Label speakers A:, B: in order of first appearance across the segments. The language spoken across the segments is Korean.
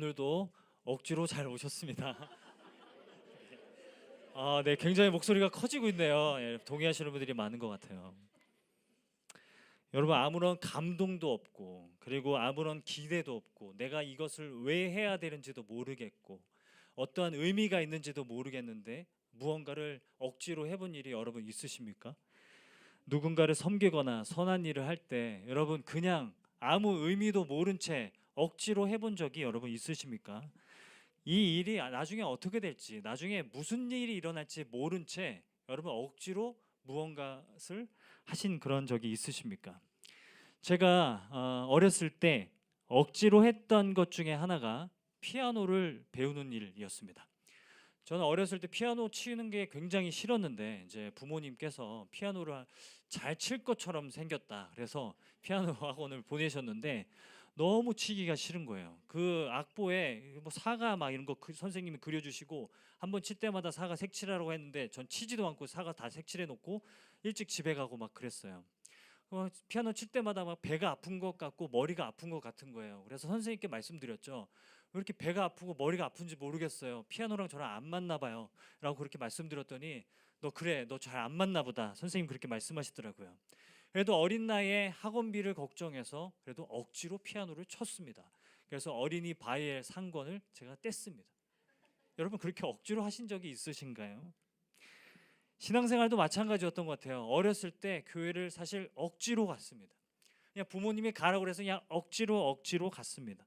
A: 오늘도 억지로 잘 오셨습니다. 네, 굉장히 목소리가 커지고 있네요. 예, 동의하시는 분들이 많은 것 같아요. 여러분, 아무런 감동도 없고, 그리고 아무런 기대도 없고, 내가 이것을 왜 해야 되는지도 모르겠고, 어떠한 의미가 있는지도 모르겠는데 무언가를 억지로 해본 일이 여러분 있으십니까? 누군가를 섬기거나 선한 일을 할 때 여러분 그냥 아무 의미도 모른 채 억지로 해본 적이 여러분 있으십니까? 이 일이 나중에 어떻게 될지, 나중에 무슨 일이 일어날지 모른 채 여러분 억지로 무언가를 하신 그런 적이 있으십니까? 제가 어렸을 때 억지로 했던 것 중에 하나가 피아노를 배우는 일이었습니다. 저는 어렸을 때 피아노 치는 게 굉장히 싫었는데 이제 부모님께서 피아노를 잘 칠 것처럼 생겼다. 그래서 피아노 학원을 보내셨는데 너무 치기가 싫은 거예요. 그 악보에 뭐 사가 막 이런 거 선생님이 그려주시고 한번 칠 때마다 사가 색칠하라고 했는데 전 치지도 않고 사가 다 색칠해 놓고 일찍 집에 가고 막 그랬어요. 피아노 칠 때마다 막 배가 아픈 것 같고 머리가 아픈 것 같은 거예요. 그래서 선생님께 말씀드렸죠. 왜 이렇게 배가 아프고 머리가 아픈지 모르겠어요. 피아노랑 저랑 안 맞나 봐요. 라고 그렇게 말씀드렸더니 너 그래, 너 잘 안 맞나 보다. 선생님 그렇게 말씀하시더라고요. 그래도 어린 나이에 학원비를 걱정해서 그래도 억지로 피아노를 쳤습니다. 그래서 어린이 바이엘 상권을 제가 뗐습니다. 여러분 그렇게 억지로 하신 적이 있으신가요? 신앙생활도 마찬가지였던 것 같아요. 어렸을 때 교회를 사실 억지로 갔습니다. 그냥 부모님이 가라고 그래서 그냥 억지로 갔습니다.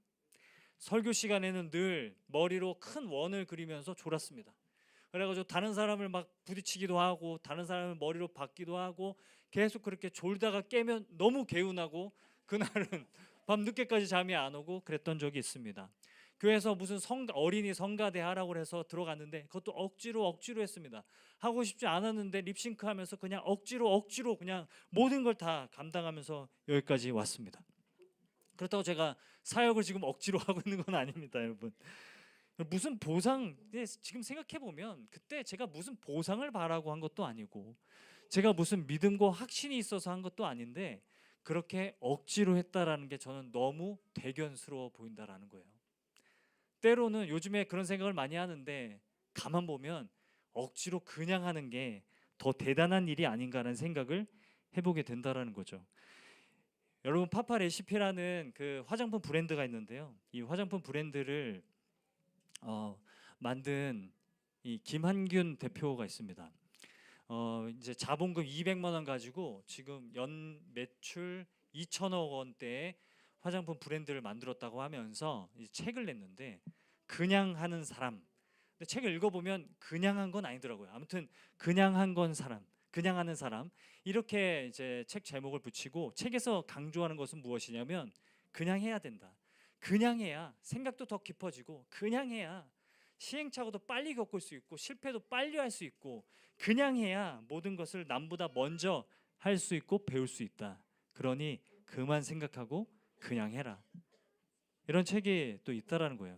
A: 설교 시간에는 늘 머리로 큰 원을 그리면서 졸았습니다. 그래가지고 다른 사람을 막 부딪히기도 하고 다른 사람을 머리로 박기도 하고 계속 그렇게 졸다가 깨면 너무 개운하고 그날은 밤 늦게까지 잠이 안 오고 그랬던 적이 있습니다. 교회에서 무슨 어린이 성가대 하라고 해서 들어갔는데 그것도 억지로 했습니다. 하고 싶지 않았는데 립싱크 하면서 그냥 억지로 그냥 모든 걸 다 감당하면서 여기까지 왔습니다. 그렇다고 제가 사역을 지금 억지로 하고 있는 건 아닙니다, 여러분. 무슨 보상, 지금 생각해 보면 그때 제가 무슨 보상을 바라고 한 것도 아니고 제가 무슨 믿음과 확신이 있어서 한 것도 아닌데 그렇게 억지로 했다라는 게 저는 너무 대견스러워 보인다라는 거예요. 때로는 요즘에 그런 생각을 많이 하는데 가만 보면 억지로 그냥 하는 게 더 대단한 일이 아닌가라는 생각을 해보게 된다라는 거죠. 여러분 파파 레시피라는 그 화장품 브랜드가 있는데요. 이 화장품 브랜드를 만든 이 김한균 대표가 있습니다. 이제 자본금 200만 원 가지고 지금 연 매출 2천억 원대의 화장품 브랜드를 만들었다고 하면서 이 책을 냈는데 그냥 하는 사람. 근데 책을 읽어보면 그냥 한 건 아니더라고요. 아무튼 그냥 한 건 사람, 그냥 하는 사람 이렇게 이제 책 제목을 붙이고 책에서 강조하는 것은 무엇이냐면 그냥 해야 된다. 그냥 해야 생각도 더 깊어지고 그냥 해야 시행착오도 빨리 겪을 수 있고 실패도 빨리 할 수 있고 그냥 해야 모든 것을 남보다 먼저 할 수 있고 배울 수 있다. 그러니 그만 생각하고 그냥 해라. 이런 책이 또 있다라는 거예요.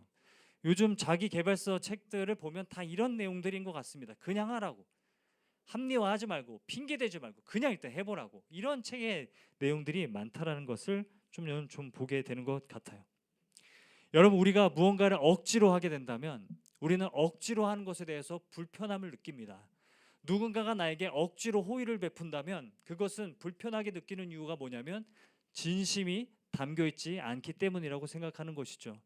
A: 요즘 자기 개발서 책들을 보면 다 이런 내용들인 것 같습니다. 그냥 하라고. 합리화하지 말고 핑계 대지 말고 그냥 일단 해보라고. 이런 책의 내용들이 많다라는 것을 좀 보게 되는 것 같아요. 여러분 우리가 무언가를 억지로 하게 된다면 우리는 억지로 하는 것에 대해서 불편함을 느낍니다. 누군가가 나에게 억지로 호의를 베푼다면 그것은 불편하게 느끼는 이유가 뭐냐면 진심이 담겨 있지 않기 때문이라고 생각하는 것이죠.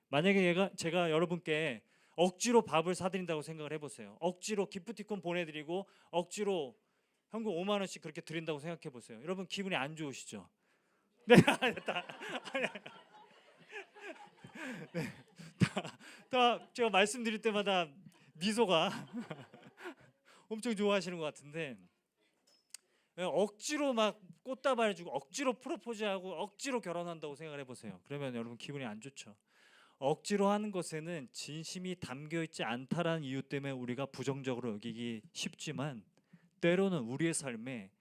A: 만약에 제가 여러분께 억지로 밥을 사드린다고 생각을 해보세요. 억지로 기프티콘 보내드리고 억지로 현금 5만 원씩 그렇게 드린다고 생각해 보세요. 여러분 기분이 안 좋으시죠? 네, 됐다. 네, 다 제가 말씀드릴 때마다 미소가 엄청 좋아하시는 것 같은데 억지로 막 꽃다발 주고 억지로 프로포즈하고 억지로 결혼한다고 생각을 해보세요. 그러면 여러분 기분이 안 좋죠. 억지로 하는 것에는 진심이 담겨 있지 않다라는 이유 때문에 우리가 부정적으로 여기기 쉽지만 때로는 우리의 삶에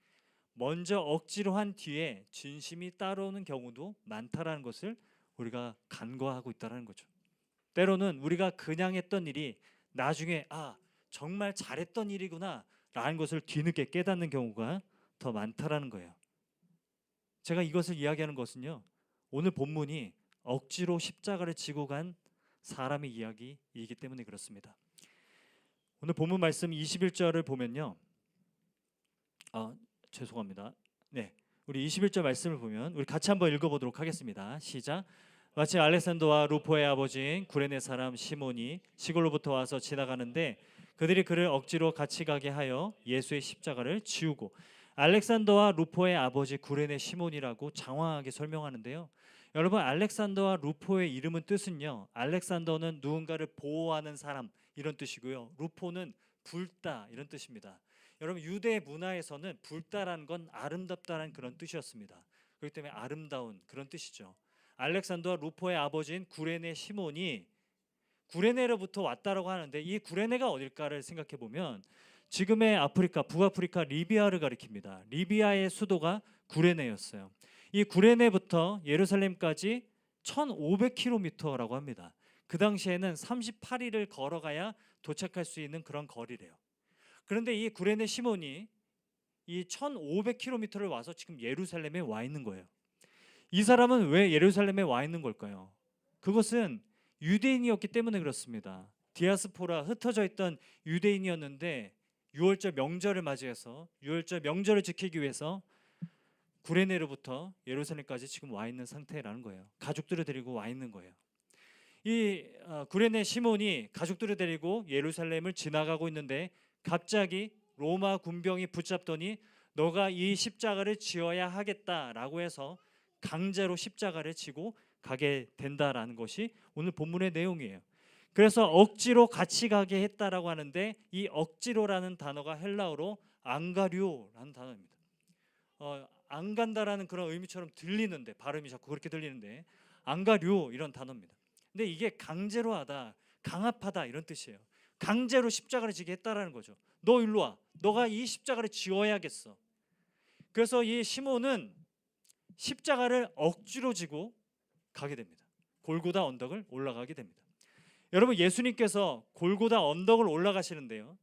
A: 먼저 억지로 한 뒤에 진심이 따라오는 경우도 많다라는 것을 우리가 간과하고 있다는 거죠. 때로는 우리가 그냥 했던 일이 나중에 정말 잘했던 일이구나 라는 것을 뒤늦게 깨닫는 경우가 더 많다라는 거예요. 제가 이것을 이야기하는 것은요, 오늘 본문이 억지로 십자가를 지고 간 사람의 이야기이기 때문에 그렇습니다. 오늘 본문 말씀 21절을 보면요. 죄송합니다. 네, 우리 21절 말씀을 보면 우리 같이 한번 읽어보도록 하겠습니다. 시작. 마치 알렉산더와 루포의 아버지인 구레네 사람 시몬이 시골로부터 와서 지나가는데 그들이 그를 억지로 같이 가게 하여 예수의 십자가를 지우고, 알렉산더와 루포의 아버지 구레네 시몬이라고 장황하게 설명하는데요. 여러분, 알렉산더와 루포의 이름은 뜻은요, 알렉산더는 누군가를 보호하는 사람 이런 뜻이고요, 루포는 붉다 이런 뜻입니다. 여러분, 유대 문화에서는 붉다라는 건 아름답다라는 그런 뜻이었습니다. 그렇기 때문에 아름다운 그런 뜻이죠. 알렉산더와 루포의 아버지인 구레네 시몬이 구레네로부터 왔다라고 하는데, 이 구레네가 어딜까를 생각해 보면 지금의 아프리카, 북아프리카 리비아를 가리킵니다. 리비아의 수도가 구레네였어요. 이 구레네부터 예루살렘까지 1500km라고 합니다. 그 당시에는 38일을 걸어가야 도착할 수 있는 그런 거리래요. 그런데 이 구레네 시몬이 이 1500km를 와서 지금 예루살렘에 와 있는 거예요. 이 사람은 왜 예루살렘에 와 있는 걸까요? 그것은 유대인이었기 때문에 그렇습니다. 디아스포라, 흩어져 있던 유대인이었는데 6월절 명절을 맞이해서 6월절 명절을 지키기 위해서 구레네로부터 예루살렘까지 지금 와 있는 상태라는 거예요. 가족들을 데리고 와 있는 거예요. 이 구레네 시몬이 가족들을 데리고 예루살렘을 지나가고 있는데 갑자기 로마 군병이 붙잡더니 너가 이 십자가를 지어야 하겠다라고 해서 강제로 십자가를 지고 가게 된다라는 것이 오늘 본문의 내용이에요. 그래서 억지로 같이 가게 했다라고 하는데, 이 억지로라는 단어가 헬라어로 앙가류라는 단어입니다. 안 간다라는 그런 의미처럼 들리는데, 발음이 자꾸 그렇게 들리는데 앙가류 이런 단어입니다. 근데 이게 강제로 하다, 강압하다 이런 뜻이에요. 강제로 십자가를 지게 했다라는 거죠. 너 일로 와, 너가 이 십자가를 지어야겠어. 그래서 이 시몬은 십자가를 억지로 지고 가게 됩니다. 골고다 언덕을 올라가게 됩니다. 여러분, 예수님께서 골고다 언덕을 올라가시는데요,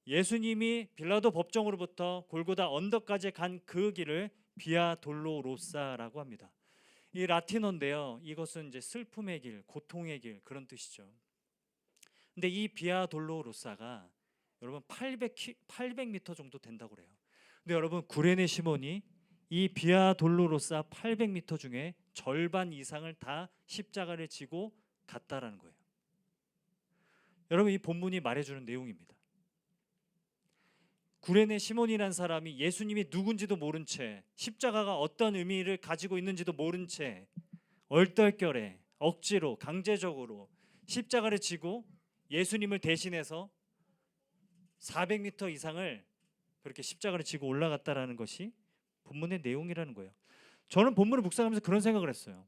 A: 예수님이 빌라도 법정으로부터 골고다 언덕까지 간 그 길을 비아 돌로로사라고 합니다. 이 라틴어인데요, 이것은 이제 슬픔의 길, 고통의 길 그런 뜻이죠. 근데 이 비아 돌로로사가 여러분 800m 정도 된다고 그래요. 근데 여러분, 구레네 시몬이 이 비아 돌로로사 800m 중에 절반 이상을 다 십자가를 지고 갔다라는 거예요. 여러분, 이 본문이 말해주는 내용입니다. 구레네 시몬이라는 사람이 예수님이 누군지도 모른 채, 십자가가 어떤 의미를 가지고 있는지도 모른 채 얼떨결에 억지로 강제적으로 십자가를 지고 예수님을 대신해서 400m 이상을 그렇게 십자가를 지고 올라갔다라는 것이 본문의 내용이라는 거예요. 저는 본문을 묵상하면서 그런 생각을 했어요.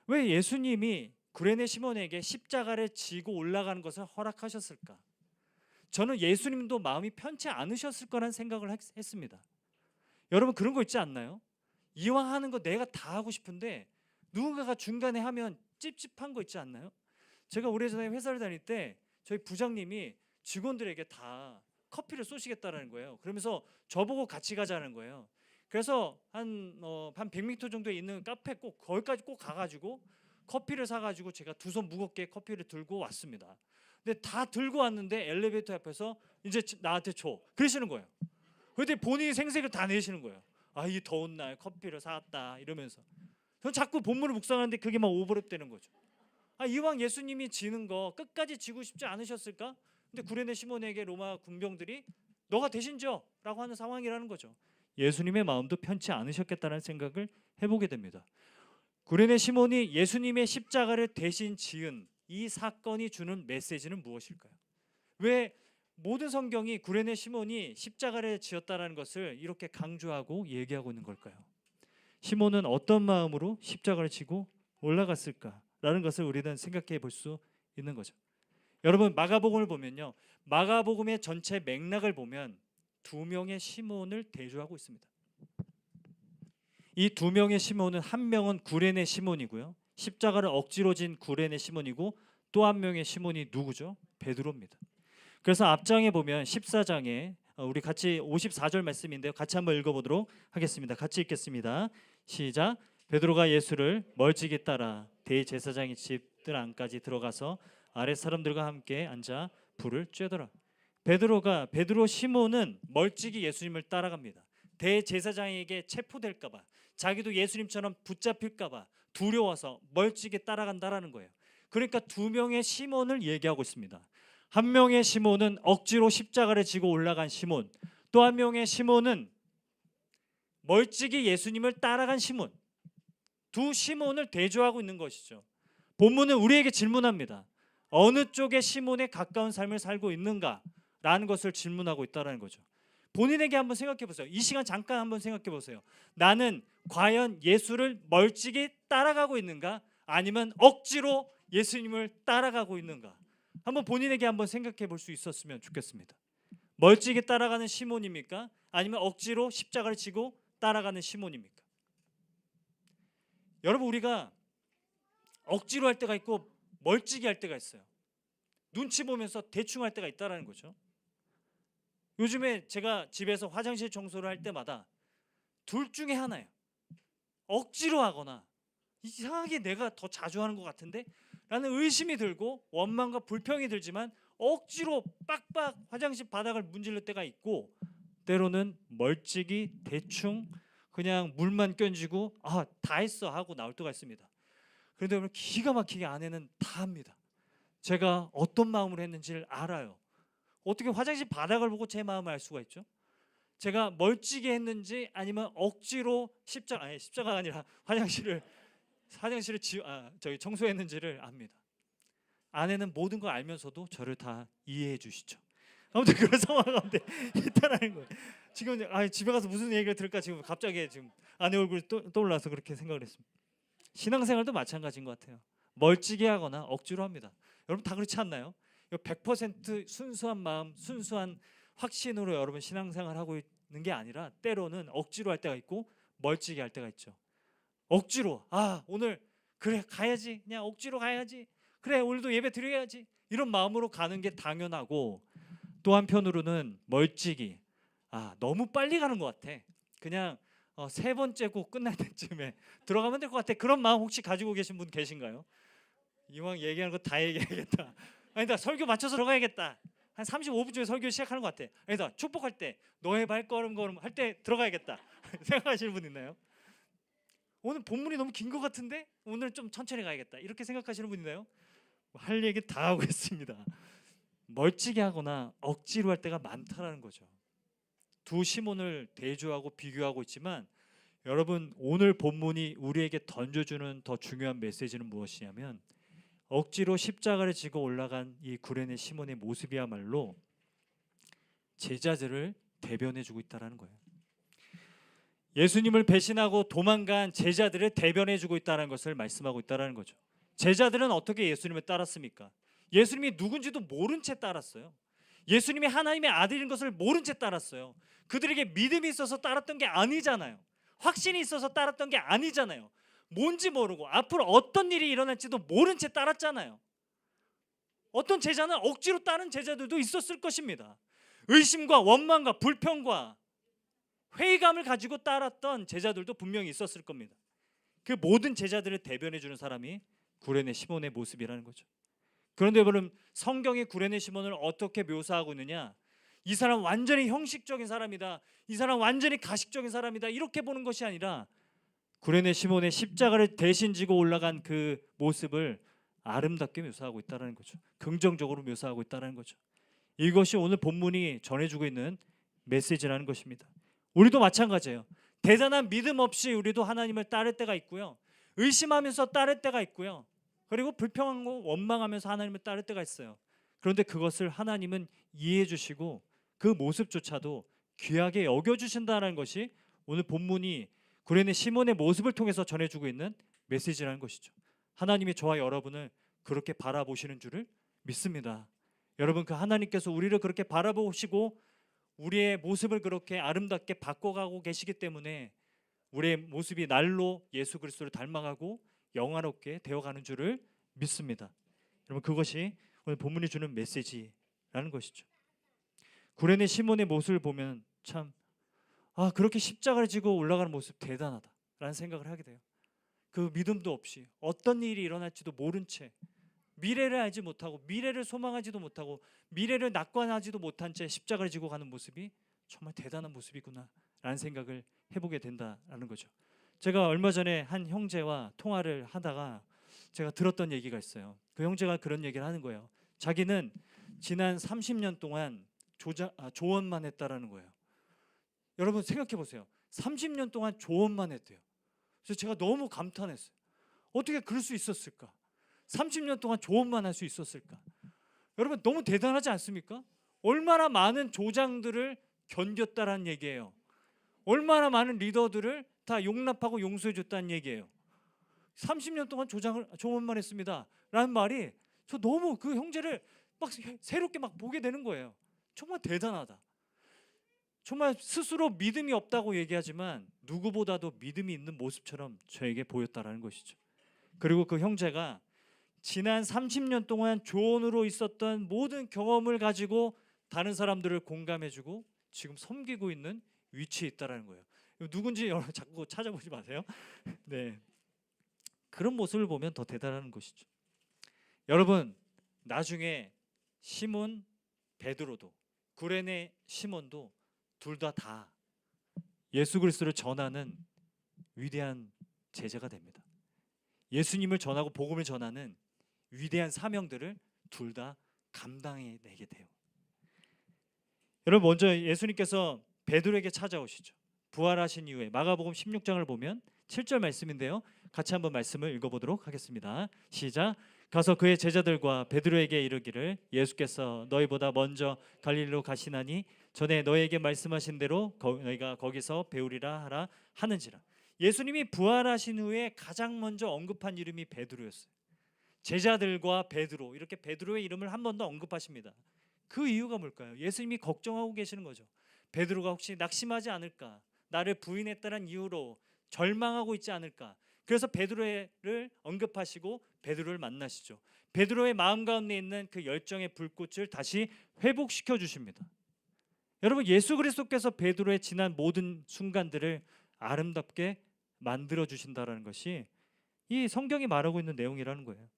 A: 왜 예수님이 구레네 시몬에게 십자가를 지고 올라가는 것을 허락하셨을까? 저는 예수님도 마음이 편치 않으셨을 거란 생각을 했습니다. 여러분, 그런 거 있지 않나요? 이왕 하는 거 내가 다 하고 싶은데 누군가가 중간에 하면 찝찝한 거 있지 않나요? 제가 오래전에 회사를 다닐 때 저희 부장님이 직원들에게 다 커피를 쏘시겠다라는 거예요. 그러면서 저보고 같이 가자는 거예요. 그래서 한 100m 정도에 있는 카페 꼭 거기까지 꼭 가가지고 커피를 사가지고 제가 두 손 무겁게 커피를 들고 왔습니다. 근데 다 들고 왔는데 엘리베이터 앞에서 이제 나한테 줘 그러시는 거예요. 근데 본인이 생색을 다 내시는 거예요. 이 더운 날 커피를 사왔다 이러면서. 전 자꾸 본문을 묵상하는데 그게 막 오버랩 되는 거죠. 이왕 예수님이 지는 거 끝까지 지고 싶지 않으셨을까? 근데 구레네 시몬에게 로마 군병들이 너가 대신 져라고 하는 상황이라는 거죠. 예수님의 마음도 편치 않으셨겠다는 생각을 해보게 됩니다. 구레네 시몬이 예수님의 십자가를 대신 지은 이 사건이 주는 메시지는 무엇일까요? 왜 모든 성경이 구레네 시몬이 십자가를 지었다는 것을 이렇게 강조하고 얘기하고 있는 걸까요? 시몬은 어떤 마음으로 십자가를 지고 올라갔을까라는 것을 우리는 생각해 볼 수 있는 거죠. 여러분, 마가복음을 보면요, 마가복음의 전체 맥락을 보면 두 명의 시몬을 대조하고 있습니다. 이 두 명의 시몬은, 한 명은 구레네 시몬이고요, 십자가를 억지로 진 구레네 시몬이고, 또 한 명의 시몬이 누구죠? 베드로입니다. 그래서 앞장에 보면 14장에 우리 같이 54절 말씀인데요, 같이 한번 읽어보도록 하겠습니다. 같이 읽겠습니다. 시작. 베드로가 예수를 멀찍이 따라 대제사장의 집 들 안까지 들어가서 아랫 사람들과 함께 앉아 불을 쬐더라. 베드로 시몬은 멀찍이 예수님을 따라갑니다. 대제사장에게 체포될까 봐, 자기도 예수님처럼 붙잡힐까 봐 두려워서 멀찍이 따라간다라는 거예요. 그러니까 두 명의 시몬을 얘기하고 있습니다. 한 명의 시몬은 억지로 십자가를 지고 올라간 시몬, 또 한 명의 시몬은 멀찍이 예수님을 따라간 시몬. 두 시몬을 대조하고 있는 것이죠. 본문은 우리에게 질문합니다. 어느 쪽의 시몬에 가까운 삶을 살고 있는가라는 것을 질문하고 있다는 거죠. 본인에게 한번 생각해 보세요. 이 시간 잠깐 한번 생각해 보세요. 나는 과연 예수를 멀찍이 따라가고 있는가, 아니면 억지로 예수님을 따라가고 있는가? 한번 본인에게 한번 생각해 볼 수 있었으면 좋겠습니다. 멀찍이 따라가는 시몬입니까? 아니면 억지로 십자가를 지고 따라가는 시몬입니까? 여러분, 우리가 억지로 할 때가 있고 멀찍이 할 때가 있어요. 눈치 보면서 대충 할 때가 있다라는 거죠. 요즘에 제가 집에서 화장실 청소를 할 때마다 둘 중에 하나예요. 억지로 하거나 이상하게 내가 더 자주 하는 것 같은데 라는 의심이 들고 원망과 불평이 들지만 억지로 빡빡 화장실 바닥을 문지를 때가 있고, 때로는 멀찍이 대충 그냥 물만 껴지고 다 했어 하고 나올 때가 있습니다. 그런데 여러분, 기가 막히게 아내는 다 합니다. 제가 어떤 마음으로 했는지를 알아요. 어떻게 화장실 바닥을 보고 제 마음을 알 수가 있죠? 제가 멀찍이 했는지 아니면 억지로 십자가가 아니라 화장실을 청소했는지를 압니다. 아내는 모든 걸 알면서도 저를 다 이해해 주시죠. 아무튼 그런 상황 가운데 있다라는 거예요. 지금 집에 가서 무슨 얘기를 들을까 지금 갑자기 지금 아내 얼굴이 떠올라서 그렇게 생각을 했습니다. 신앙생활도 마찬가지인 것 같아요. 멀찍이 하거나 억지로 합니다. 여러분 다 그렇지 않나요? 100% 순수한 마음, 순수한 확신으로 여러분 신앙생활 하고 있는 게 아니라 때로는 억지로 할 때가 있고 멀찍이 할 때가 있죠. 억지로 오늘 그래 가야지, 그냥 억지로 가야지, 그래 오늘도 예배 드려야지, 이런 마음으로 가는 게 당연하고, 또 한편으로는 멀찍이 너무 빨리 가는 것 같아, 그냥 세 번째 곡 끝날 때쯤에 들어가면 될 것 같아, 그런 마음 혹시 가지고 계신 분 계신가요? 이왕 얘기하는 거 다 얘기해야겠다, 아니다 설교 맞춰서 들어가야겠다, 한 35분쯤에 설교 시작하는 것 같아, 아니다 축복할 때 너의 발걸음 할 때 들어가야겠다 생각하시는 분 있나요? 오늘 본문이 너무 긴 것 같은데 오늘 좀 천천히 가야겠다 이렇게 생각하시는 분 있나요? 할 얘기 다 하고 있습니다. 멀찍이 하거나 억지로 할 때가 많다라는 거죠. 두 시몬을 대조하고 비교하고 있지만 여러분, 오늘 본문이 우리에게 던져주는 더 중요한 메시지는 무엇이냐면, 억지로 십자가를 지고 올라간 이 구레네 시몬의 모습이야말로 제자들을 대변해주고 있다는 거예요. 예수님을 배신하고 도망간 제자들을 대변해주고 있다는 것을 말씀하고 있다는 거죠. 제자들은 어떻게 예수님을 따랐습니까? 예수님이 누군지도 모른 채 따랐어요. 예수님이 하나님의 아들인 것을 모른 채 따랐어요. 그들에게 믿음이 있어서 따랐던 게 아니잖아요. 확신이 있어서 따랐던 게 아니잖아요. 뭔지 모르고 앞으로 어떤 일이 일어날지도 모른 채 따랐잖아요. 어떤 제자는 억지로 따른 제자들도 있었을 것입니다. 의심과 원망과 불평과 회의감을 가지고 따랐던 제자들도 분명히 있었을 겁니다. 그 모든 제자들을 대변해 주는 사람이 구레네 시몬의 모습이라는 거죠. 그런데 여러분, 성경이 구레네 시몬을 어떻게 묘사하고 있느냐? 이 사람 완전히 형식적인 사람이다, 이 사람 완전히 가식적인 사람이다, 이렇게 보는 것이 아니라 구레네 시몬의 십자가를 대신 지고 올라간 그 모습을 아름답게 묘사하고 있다는 거죠. 긍정적으로 묘사하고 있다는 거죠. 이것이 오늘 본문이 전해주고 있는 메시지라는 것입니다. 우리도 마찬가지예요. 대단한 믿음 없이 우리도 하나님을 따를 때가 있고요, 의심하면서 따를 때가 있고요, 그리고 불평하고 원망하면서 하나님을 따를 때가 있어요. 그런데 그것을 하나님은 이해해 주시고 그 모습조차도 귀하게 여겨주신다는 것이 오늘 본문이 구레네 시몬의 모습을 통해서 전해주고 있는 메시지라는 것이죠. 하나님이 저와 여러분을 그렇게 바라보시는 줄을 믿습니다. 여러분, 그 하나님께서 우리를 그렇게 바라보시고 우리의 모습을 그렇게 아름답게 바꿔가고 계시기 때문에 우리의 모습이 날로 예수 그리스도를 닮아가고 영화롭게 되어가는 줄을 믿습니다. 여러분, 그것이 오늘 본문이 주는 메시지라는 것이죠. 구레네 시몬의 모습을 보면 참 그렇게 십자가를 지고 올라가는 모습 대단하다라는 생각을 하게 돼요. 그 믿음도 없이 어떤 일이 일어날지도 모른 채 미래를 알지 못하고 미래를 소망하지도 못하고 미래를 낙관하지도 못한 채 십자가를 지고 가는 모습이 정말 대단한 모습이구나 라는 생각을 해보게 된다라는 거죠. 제가 얼마 전에 한 형제와 통화를 하다가 제가 들었던 얘기가 있어요. 그 형제가 그런 얘기를 하는 거예요. 자기는 지난 30년 동안 조언만 했다라는 거예요. 여러분 생각해 보세요. 30년 동안 조언만 했대요. 그래서 제가 너무 감탄했어요. 어떻게 그럴 수 있었을까? 30년 동안 조언만 할 수 있었을까? 여러분 너무 대단하지 않습니까? 얼마나 많은 조장들을 견뎠다라는 얘기예요. 얼마나 많은 리더들을 다 용납하고 용서해 줬다는 얘기예요. 30년 동안 조언만 했습니다 라는 말이 저 너무 그 형제를 막 새롭게 막 보게 되는 거예요. 정말 대단하다. 정말 스스로 믿음이 없다고 얘기하지만 누구보다도 믿음이 있는 모습처럼 저에게 보였다라는 것이죠. 그리고 그 형제가 지난 30년 동안 조언으로 있었던 모든 경험을 가지고 다른 사람들을 공감해주고 지금 섬기고 있는 위치에 있다라는 거예요. 누군지 여러분 자꾸 찾아보지 마세요. 네, 그런 모습을 보면 더 대단한 것이죠. 여러분 나중에 시몬 베드로도 구레네 시몬도 둘 다 예수 그리스도를 전하는 위대한 제자가 됩니다. 예수님을 전하고 복음을 전하는 위대한 사명들을 둘 다 감당해내게 돼요. 여러분 먼저 예수님께서 베드로에게 찾아오시죠. 부활하신 이후에 마가복음 16장을 보면 7절 말씀인데요. 같이 한번 말씀을 읽어보도록 하겠습니다. 시작. 가서 그의 제자들과 베드로에게 이르기를 예수께서 너희보다 먼저 갈릴리로 가시나니 전에 너희에게 말씀하신 대로 너희가 거기서 배우리라 하라 하는지라. 예수님이 부활하신 후에 가장 먼저 언급한 이름이 베드로였어요. 제자들과 베드로, 이렇게 베드로의 이름을 한 번 더 언급하십니다. 그 이유가 뭘까요? 예수님이 걱정하고 계시는 거죠. 베드로가 혹시 낙심하지 않을까, 나를 부인했다는 이유로 절망하고 있지 않을까. 그래서 베드로를 언급하시고 베드로를 만나시죠. 베드로의 마음 가운데 있는 그 열정의 불꽃을 다시 회복시켜 주십니다. 여러분 예수 그리스도께서 베드로의 지난 모든 순간들을 아름답게 만들어 주신다라는 것이 이 성경이 말하고 있는 내용이라는 거예요.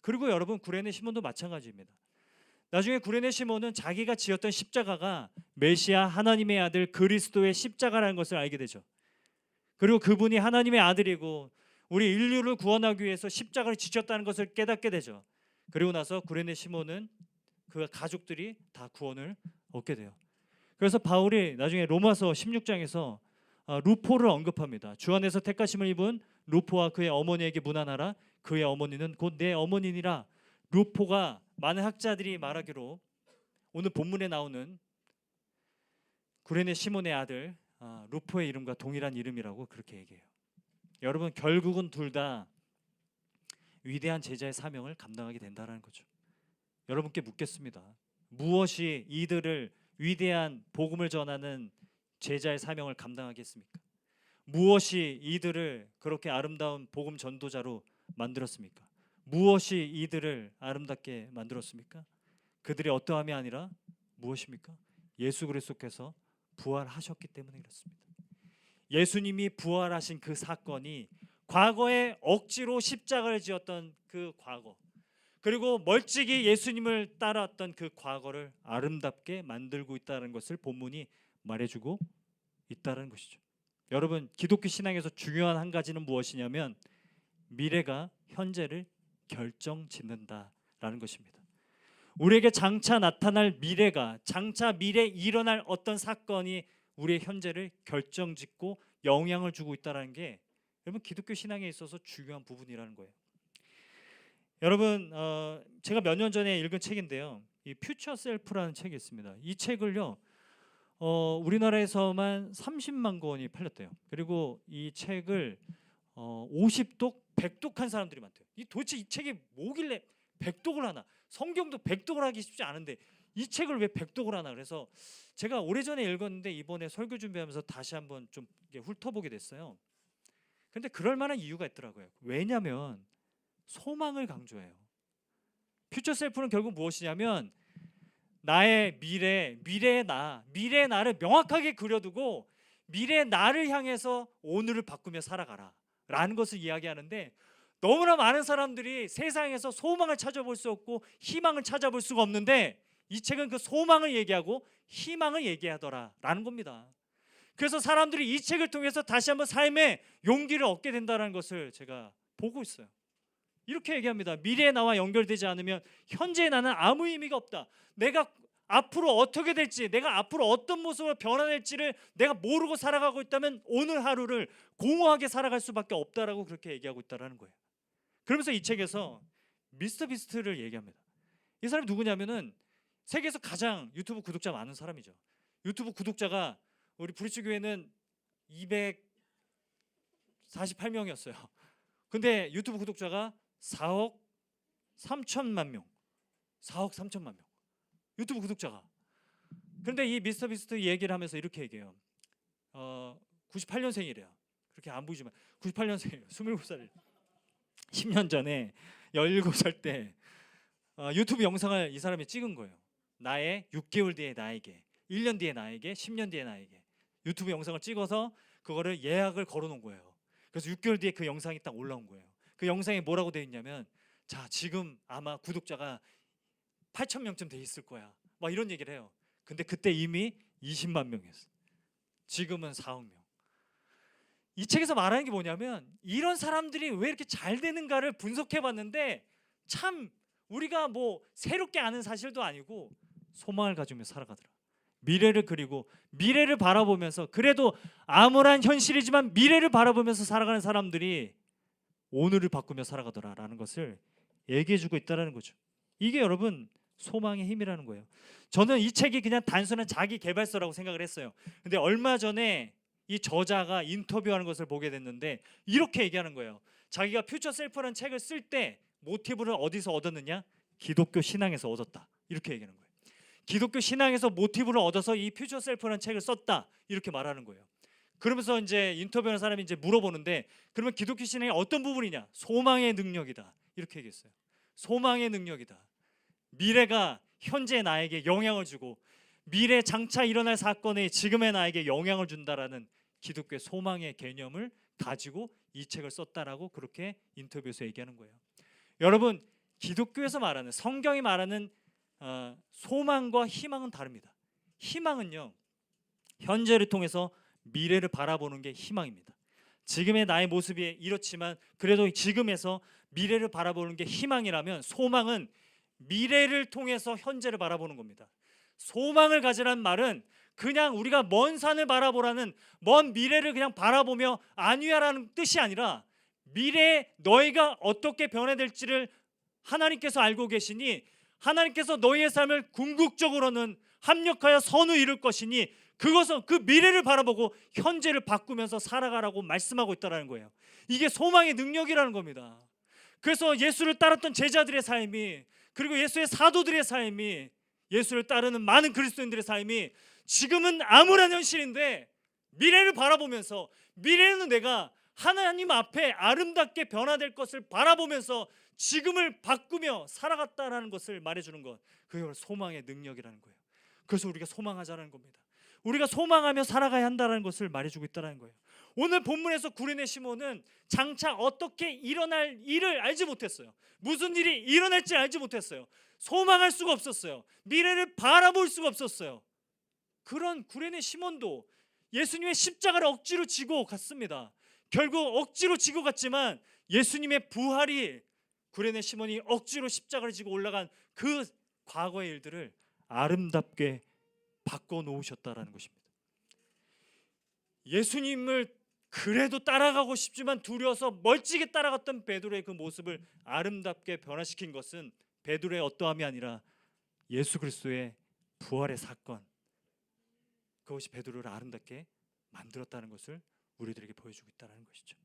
A: 그리고 여러분 구레네 시몬도 마찬가지입니다. 나중에 구레네 시몬은 자기가 지었던 십자가가 메시아 하나님의 아들 그리스도의 십자가라는 것을 알게 되죠. 그리고 그분이 하나님의 아들이고 우리 인류를 구원하기 위해서 십자가를 지셨다는 것을 깨닫게 되죠. 그리고 나서 구레네 시몬은 그 가족들이 다 구원을 얻게 돼요. 그래서 바울이 나중에 로마서 16장에서 루포를 언급합니다. 주 안에서 택하심을 입은 루포와 그의 어머니에게 문안하라. 그의 어머니는 곧 내 어머니니라. 루포가 많은 학자들이 말하기로 오늘 본문에 나오는 구레네 시몬의 아들 루포의 이름과 동일한 이름이라고 그렇게 얘기해요. 여러분 결국은 둘 다 위대한 제자의 사명을 감당하게 된다는 거죠. 여러분께 묻겠습니다. 무엇이 이들을 위대한 복음을 전하는 제자의 사명을 감당하겠습니까? 무엇이 이들을 그렇게 아름다운 복음 전도자로 만들었습니까? 무엇이 이들을 아름답게 만들었습니까? 그들의 어떠함이 아니라 무엇입니까? 예수 그리스도께서 부활하셨기 때문에 그렇습니다. 예수님이 부활하신 그 사건이 과거에 억지로 십자가를 지었던 그 과거, 그리고 멀찍이 예수님을 따랐던 그 과거를 아름답게 만들고 있다는 것을 본문이 말해주고 있다는 것이죠. 여러분 기독교 신앙에서 중요한 한 가지는 무엇이냐면 미래가 현재를 결정짓는다라는 것입니다. 우리에게 장차 나타날 미래가, 장차 미래에 일어날 어떤 사건이 우리의 현재를 결정짓고 영향을 주고 있다는 게 여러분 기독교 신앙에 있어서 중요한 부분이라는 거예요. 여러분 제가 몇 년 전에 읽은 책인데요, 이 퓨처 셀프라는 책이 있습니다. 이 책을요 우리나라에서만 30만 권이 팔렸대요. 그리고 이 책을 50독, 100독한 사람들이 많대요. 도대체 이 책이 뭐길래 100독을 하나? 성경도 100독을 하기 쉽지 않은데 이 책을 왜 100독을 하나? 그래서 제가 오래전에 읽었는데 이번에 설교 준비하면서 다시 한번 좀 훑어보게 됐어요. 근데 그럴 만한 이유가 있더라고요. 왜냐하면 소망을 강조해요. 퓨처 셀프는 결국 무엇이냐면 나의 미래의 나를 명확하게 그려두고 미래의 나를 향해서 오늘을 바꾸며 살아가라 라는 것을 이야기하는데 너무나 많은 사람들이 세상에서 소망을 찾아볼 수 없고 희망을 찾아볼 수가 없는데 이 책은 그 소망을 얘기하고 희망을 얘기하더라라는 겁니다. 그래서 사람들이 이 책을 통해서 다시 한번 삶의 용기를 얻게 된다는 것을 제가 보고 있어요. 이렇게 얘기합니다. 미래의 나와 연결되지 않으면 현재의 나는 아무 의미가 없다. 내가 앞으로 어떻게 될지, 내가 앞으로 어떤 모습으로 변화될지를 내가 모르고 살아가고 있다면 오늘 하루를 공허하게 살아갈 수밖에 없다라고 그렇게 얘기하고 있다라는 거예요. 그러면서 이 책에서 미스터 비스트를 얘기합니다. 이 사람이 누구냐면은 세계에서 가장 유튜브 구독자 많은 사람이죠. 유튜브 구독자가 우리 브리치 교회는 248명이었어요. 근데 유튜브 구독자가 4억 3천만 명, 4억 3천만 명 유튜브 구독자가. 그런데 이 미스터 비스트 얘기를 하면서 이렇게 얘기해요. 98년생이래요. 그렇게 안 보이지만 98년생이에요. 27살이에요. 10년 전에 17살 때 유튜브 영상을 이 사람이 찍은 거예요. 나의 6개월 뒤에 나에게, 1년 뒤에 나에게, 10년 뒤에 나에게 유튜브 영상을 찍어서 그거를 예약을 걸어놓은 거예요. 그래서 6개월 뒤에 그 영상이 딱 올라온 거예요. 그 영상에 뭐라고 되어 있냐면, 자, 지금 아마 구독자가 8,000명쯤 돼 있을 거야, 막 이런 얘기를 해요. 근데 그때 이미 20만 명이었어. 지금은 4억 명. 이 책에서 말하는 게 뭐냐면, 이런 사람들이 왜 이렇게 잘 되는가를 분석해 봤는데 참 우리가 뭐 새롭게 아는 사실도 아니고 소망을 가지며 살아가더라. 미래를 그리고 미래를 바라보면서, 그래도 암울한 현실이지만 미래를 바라보면서 살아가는 사람들이 오늘을 바꾸며 살아가더라라는 것을 얘기해주고 있다는 거죠. 이게 여러분 소망의 힘이라는 거예요. 저는 이 책이 그냥 단순한 자기 개발서라고 생각을 했어요. 근데 얼마 전에 이 저자가 인터뷰하는 것을 보게 됐는데 이렇게 얘기하는 거예요. 자기가 퓨처 셀프라는 책을 쓸 때 모티브를 어디서 얻었느냐? 기독교 신앙에서 얻었다. 이렇게 얘기하는 거예요. 기독교 신앙에서 모티브를 얻어서 이 퓨처 셀프라는 책을 썼다. 이렇게 말하는 거예요. 그러면서 이제 인터뷰하는 사람이 이제 물어보는데, 그러면 기독교 신앙의 어떤 부분이냐? 소망의 능력이다. 이렇게 얘기했어요. 소망의 능력이다. 미래가 현재 나에게 영향을 주고 미래 장차 일어날 사건에 지금의 나에게 영향을 준다라는 기독교의 소망의 개념을 가지고 이 책을 썼다라고 그렇게 인터뷰에서 얘기하는 거예요. 여러분, 기독교에서 말하는, 성경이 말하는 소망과 희망은 다릅니다. 희망은요, 현재를 통해서 미래를 바라보는 게 희망입니다. 지금의 나의 모습이 이렇지만 그래도 지금에서 미래를 바라보는 게 희망이라면, 소망은 미래를 통해서 현재를 바라보는 겁니다. 소망을 가지라는 말은 그냥 우리가 먼 산을 바라보라는, 먼 미래를 그냥 바라보며 안위하라는 뜻이 아니라, 미래에 너희가 어떻게 변화될지를 하나님께서 알고 계시니 하나님께서 너희의 삶을 궁극적으로는 합력하여 선을 이룰 것이니 그것은 그 미래를 바라보고 현재를 바꾸면서 살아가라고 말씀하고 있다는 거예요. 이게 소망의 능력이라는 겁니다. 그래서 예수를 따랐던 제자들의 삶이, 그리고 예수의 사도들의 삶이, 예수를 따르는 많은 그리스도인들의 삶이 지금은 암울한 현실인데 미래를 바라보면서, 미래는 내가 하나님 앞에 아름답게 변화될 것을 바라보면서 지금을 바꾸며 살아갔다라는 것을 말해주는 것, 그게 소망의 능력이라는 거예요. 그래서 우리가 소망하자는 겁니다. 우리가 소망하며 살아가야 한다는 것을 말해주고 있다는 거예요. 오늘 본문에서 구레네 시몬은 장차 어떻게 일어날 일을 알지 못했어요. 무슨 일이 일어날지 알지 못했어요. 소망할 수가 없었어요. 미래를 바라볼 수가 없었어요. 그런 구레네 시몬도 예수님의 십자가를 억지로 지고 갔습니다. 결국 억지로 지고 갔지만 예수님의 부활이 구레네 시몬이 억지로 십자가를 지고 올라간 그 과거의 일들을 아름답게 바꿔놓으셨다라는 것입니다. 예수님을 그래도 따라가고 싶지만 두려워서 멀찍이 따라갔던 베드로의 그 모습을 아름답게 변화시킨 것은 베드로의 어떠함이 아니라 예수 그리스도의 부활의 사건, 그것이 베드로를 아름답게 만들었다는 것을 우리들에게 보여주고 있다는 것이죠.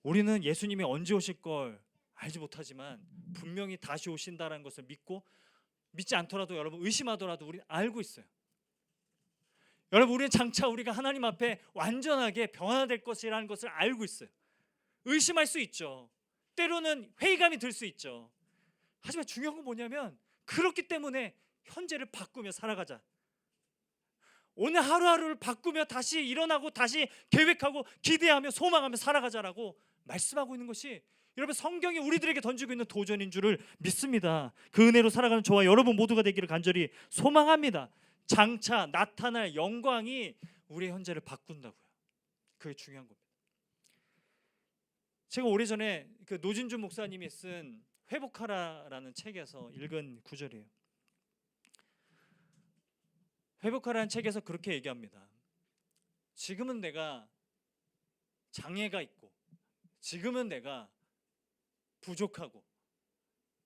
A: 우리는 예수님이 언제 오실 걸 알지 못하지만 분명히 다시 오신다는 것을 믿고, 믿지 않더라도 여러분 의심하더라도 우리는 알고 있어요. 여러분, 우리는 장차 우리가 하나님 앞에 완전하게 변화될 것이라는 것을 알고 있어요. 의심할 수 있죠. 때로는 회의감이 들 수 있죠. 하지만 중요한 건 뭐냐면, 그렇기 때문에 현재를 바꾸며 살아가자. 오늘 하루하루를 바꾸며 다시 일어나고 다시 계획하고 기대하며 소망하며 살아가자라고 말씀하고 있는 것이 여러분 성경이 우리들에게 던지고 있는 도전인 줄을 믿습니다. 그 은혜로 살아가는 저와 여러분 모두가 되기를 간절히 소망합니다. 장차 나타날 영광이 우리의 현재를 바꾼다고요. 그게 중요한 겁니다. 제가 오래전에 그 노진주 목사님이 쓴 회복하라라는 책에서 읽은 구절이에요. 회복하라는 책에서 그렇게 얘기합니다. 지금은 내가 장애가 있고, 지금은 내가 부족하고,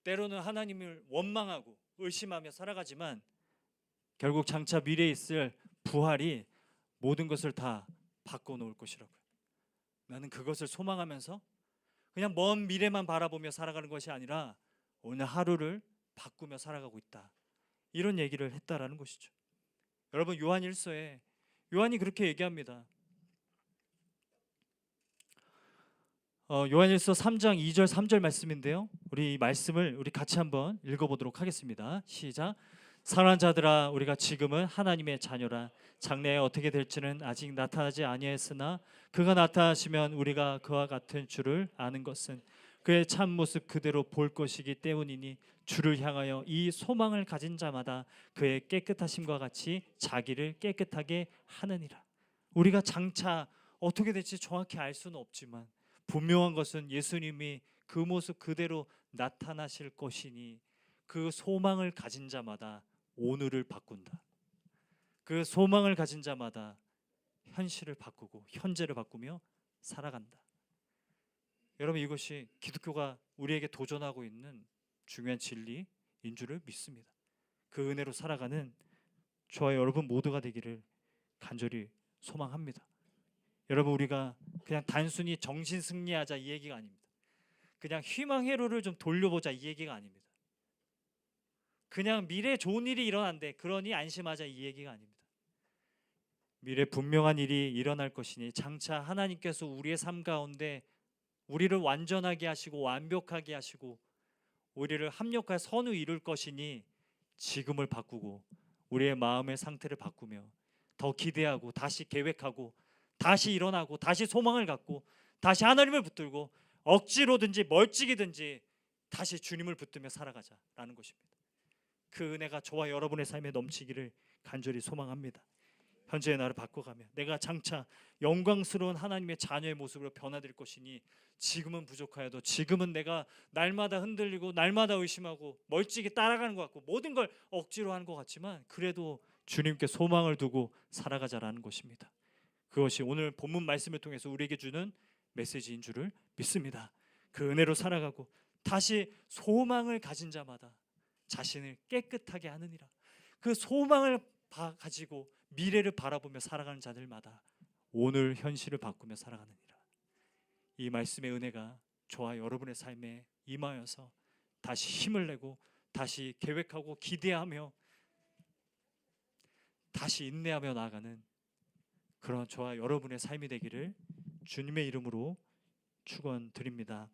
A: 때로는 하나님을 원망하고 의심하며 살아가지만 결국 장차 미래에 있을 부활이 모든 것을 다 바꿔놓을 것이라고요. 나는 그것을 소망하면서 그냥 먼 미래만 바라보며 살아가는 것이 아니라 오늘 하루를 바꾸며 살아가고 있다, 이런 얘기를 했다라는 것이죠. 여러분, 요한 1서에 요한이 그렇게 얘기합니다. 요한일서 3장 2절 3절 말씀인데요, 우리 이 말씀을 우리 같이 한번 읽어보도록 하겠습니다. 시작. 사랑하는 자들아, 우리가 지금은 하나님의 자녀라. 장래에 어떻게 될지는 아직 나타나지 아니하였으나 그가 나타나시면 우리가 그와 같은 줄을 아는 것은 그의 참 모습 그대로 볼 것이기 때문이니 주를 향하여 이 소망을 가진 자마다 그의 깨끗하심과 같이 자기를 깨끗하게 하느니라. 우리가 장차 어떻게 될지 정확히 알 수는 없지만 분명한 것은 예수님이 그 모습 그대로 나타나실 것이니 그 소망을 가진 자마다 오늘을 바꾼다. 그 소망을 가진 자마다 현실을 바꾸고 현재를 바꾸며 살아간다. 여러분, 이것이 기독교가 우리에게 도전하고 있는 중요한 진리인 줄을 믿습니다. 그 은혜로 살아가는 저와 여러분 모두가 되기를 간절히 소망합니다. 여러분, 우리가 그냥 단순히 정신 승리하자 이 얘기가 아닙니다. 그냥 희망 회로를 좀 돌려보자 이 얘기가 아닙니다. 그냥 미래에 좋은 일이 일어난대 그러니 안심하자 이 얘기가 아닙니다. 미래 분명한 일이 일어날 것이니 장차 하나님께서 우리의 삶 가운데 우리를 완전하게 하시고 완벽하게 하시고 우리를 합력하여 선을 이룰 것이니 지금을 바꾸고 우리의 마음의 상태를 바꾸며 더 기대하고 다시 계획하고 다시 일어나고 다시 소망을 갖고 다시 하나님을 붙들고 억지로든지 멀찍이든지 다시 주님을 붙들며 살아가자라는 것입니다. 그 은혜가 저와 여러분의 삶에 넘치기를 간절히 소망합니다. 현재의 나를 바꿔가며 내가 장차 영광스러운 하나님의 자녀의 모습으로 변화될 것이니 지금은 부족하여도 지금은 내가 날마다 흔들리고 날마다 의심하고 멀찍이 따라가는 것 같고 모든 걸 억지로 하는 것 같지만 그래도 주님께 소망을 두고 살아가자라는 것입니다. 그것이 오늘 본문 말씀을 통해서 우리에게 주는 메시지인 줄을 믿습니다. 그 은혜로 살아가고 다시 소망을 가진 자마다 자신을 깨끗하게 하느니라. 그 소망을 가지고 미래를 바라보며 살아가는 자들마다 오늘 현실을 바꾸며 살아가느니라. 이 말씀의 은혜가 저와 여러분의 삶에 임하여서 다시 힘을 내고 다시 계획하고 기대하며 다시 인내하며 나아가는 그런 저와 여러분의 삶이 되기를 주님의 이름으로 축원드립니다.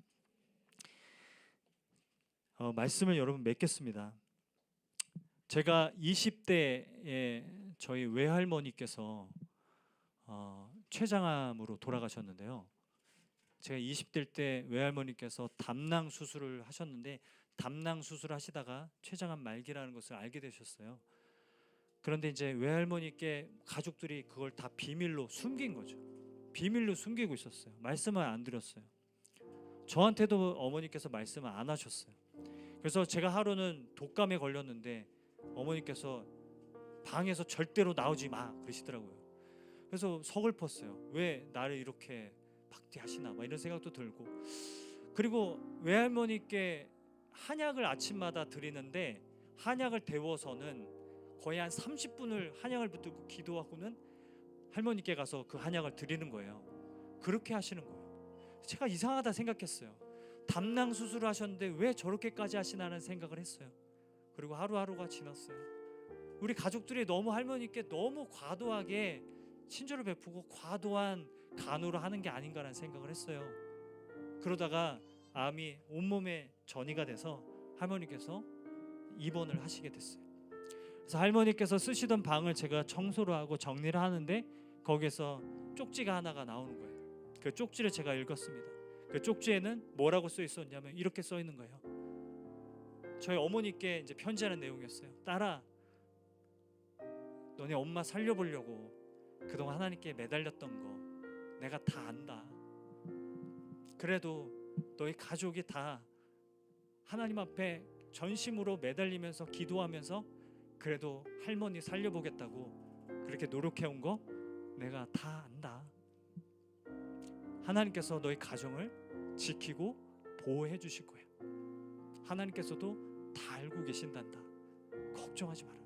A: 말씀을 여러분 맺겠습니다. 제가 20대에 저희 외할머니께서 췌장암으로 돌아가셨는데요. 제가 20대일 때 외할머니께서 담낭 수술을 하셨는데 담낭 수술을 하시다가 췌장암 말기라는 것을 알게 되셨어요. 그런데 이제 외할머니께 가족들이 그걸 다 비밀로 숨긴 거죠. 비밀로 숨기고 있었어요. 말씀을 안 드렸어요. 저한테도 어머니께서 말씀을 안 하셨어요. 그래서 제가 하루는 독감에 걸렸는데 어머니께서 방에서 절대로 나오지 마 그러시더라고요. 그래서 서글펐어요. 왜 나를 이렇게 박대하시나 막 이런 생각도 들고, 그리고 외할머니께 한약을 아침마다 드리는데 한약을 데워서는 거의 한 30분을 한약을 붙들고 기도하고는 할머니께 가서 그 한약을 드리는 거예요. 그렇게 하시는 거예요. 제가 이상하다 생각했어요. 담낭 수술을 하셨는데 왜 저렇게까지 하시나는 생각을 했어요. 그리고 하루하루가 지났어요. 우리 가족들이 너무 할머니께 너무 과도하게 친절을 베푸고 과도한 간호를 하는 게 아닌가라는 생각을 했어요. 그러다가 암이 온몸에 전이가 돼서 할머니께서 입원을 하시게 됐어요. 그래서 할머니께서 쓰시던 방을 제가 청소를 하고 정리를 하는데 거기에서 쪽지가 하나가 나오는 거예요. 그 쪽지를 제가 읽었습니다. 그 쪽지에는 뭐라고 써 있었냐면 이렇게 써 있는 거예요. 저희 어머니께 이제 편지하는 내용이었어요. 딸아, 너네 엄마 살려보려고 그동안 하나님께 매달렸던 거 내가 다 안다. 그래도 너희 가족이 다 하나님 앞에 전심으로 매달리면서 기도하면서 그래도 할머니 살려보겠다고 그렇게 노력해온 거 내가 다 안다. 하나님께서 너희 가정을 지키고 보호해 주실 거야. 하나님께서도 다 알고 계신단다. 걱정하지 마라.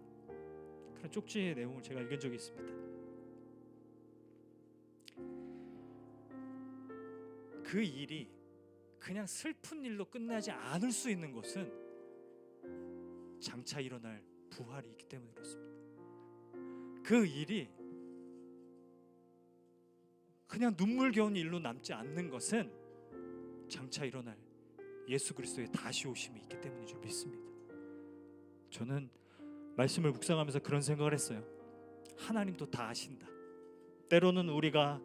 A: 그런 쪽지의 내용을 제가 읽은 적이 있습니다. 그 일이 그냥 슬픈 일로 끝나지 않을 수 있는 것은 장차 일어날 부활이 있기 때문에 그렇습니다. 그 일이 그냥 눈물겨운 일로 남지 않는 것은 장차 일어날 예수 그리스도의 다시 오심이 있기 때문인 줄 믿습니다. 저는 말씀을 묵상하면서 그런 생각을 했어요. 하나님도 다 아신다. 때로는 우리가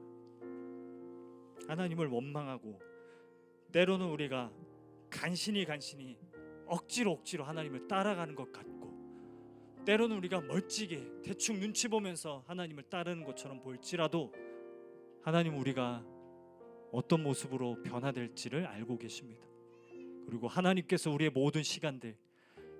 A: 하나님을 원망하고 때로는 우리가 간신히 억지로 하나님을 따라가는 것 같고 때로는 우리가 멀찍이 대충 눈치 보면서 하나님을 따르는 것처럼 보일지라도 하나님 우리가 어떤 모습으로 변화될지를 알고 계십니다. 그리고 하나님께서 우리의 모든 시간들,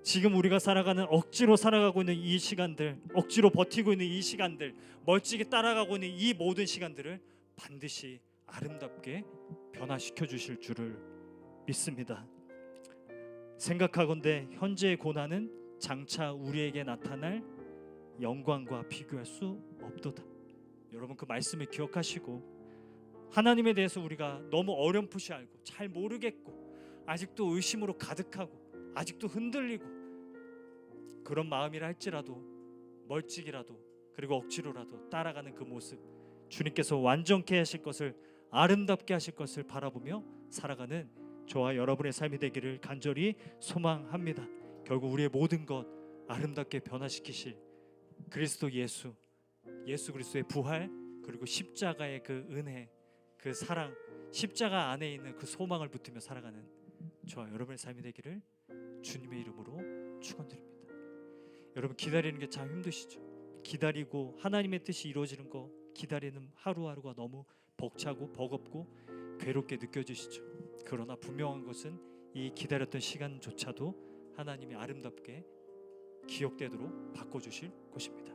A: 지금 우리가 살아가는 억지로 살아가고 있는 이 시간들, 억지로 버티고 있는 이 시간들, 멀찍이 따라가고 있는 이 모든 시간들을 반드시 아름답게 변화시켜 주실 줄을 믿습니다. 생각하건대 현재의 고난은 장차 우리에게 나타날 영광과 비교할 수 없도다. 여러분 그 말씀을 기억하시고 하나님에 대해서 우리가 너무 어렴풋이 알고 잘 모르겠고 아직도 의심으로 가득하고 아직도 흔들리고 그런 마음이라 할지라도 멀찍이라도 그리고 억지로라도 따라가는 그 모습, 주님께서 완전케 하실 것을, 아름답게 하실 것을 바라보며 살아가는 저와 여러분의 삶이 되기를 간절히 소망합니다. 결국 우리의 모든 것 아름답게 변화시키실 그리스도 예수 그리스도의 부활, 그리고 십자가의 그 은혜, 그 사랑, 십자가 안에 있는 그 소망을 붙들며 살아가는 저와 여러분의 삶이 되기를 주님의 이름으로 축원드립니다. 여러분 기다리는 게 참 힘드시죠? 기다리고 하나님의 뜻이 이루어지는 거 기다리는 하루하루가 너무 벅차고 버겁고 괴롭게 느껴지시죠? 그러나 분명한 것은 이 기다렸던 시간조차도 하나님이 아름답게 기억되도록 바꿔주실 것입니다.